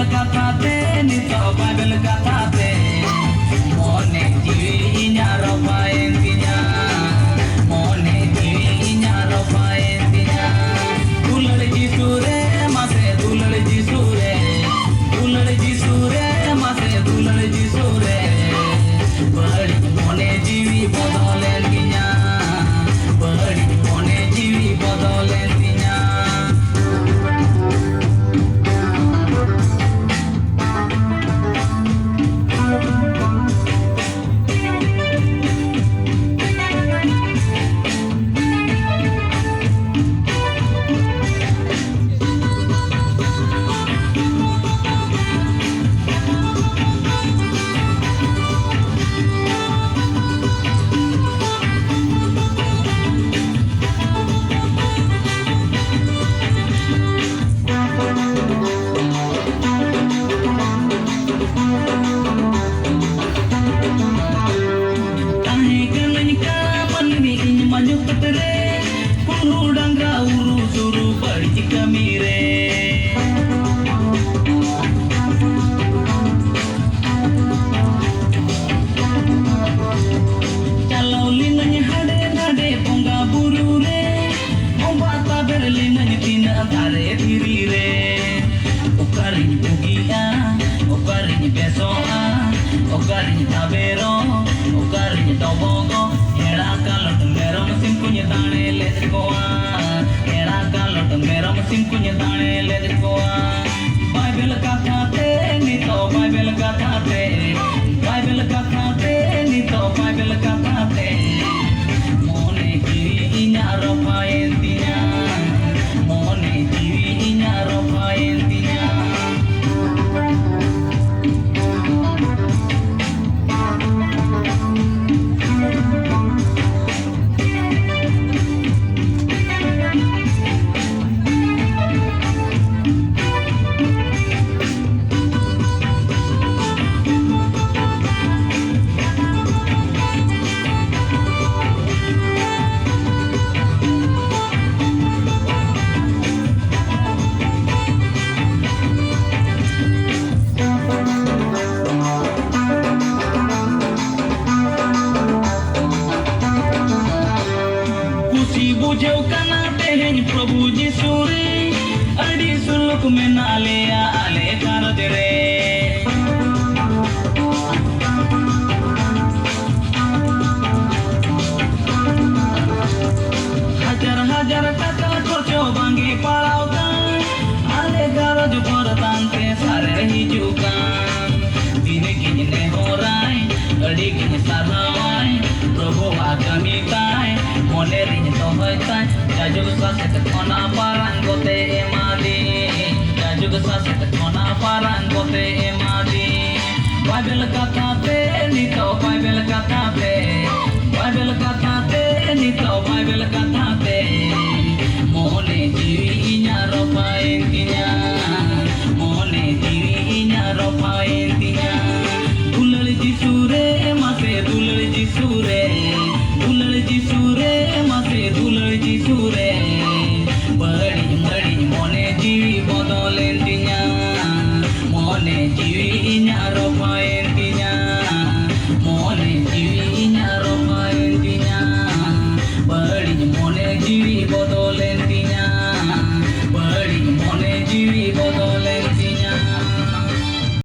Bible katate nito Bible katate mone jiwinya ropa entinya mone jiwinya ropa entinya dulal jisure mase dulal jisure mase dulal jisure badi mone jiwi bodol entinya badi mone jiwi bodol entinya Okarinya tabero, okarinya tobogo, era kalot merom sim punya tane let goa, era kalot merom sim punya tane let goa. Bible katate nito Bible katate, Bible katate nito Bible katate. Mone kiri inya ropa entinya, mone kiri inya ropa entinya. Bujau kana teheny Prabhu Jisuri adi suluk menale ale karo dere hajar kata korcho bangi palautan ale karo jupor tante sare hijukan dine kini ne horai adi kini sarawai Prabhu agami tai monerinya tohoitai jajug saset kona parang gote emadi jajug saset kona parang gote emadi Bible katate nito Bible katate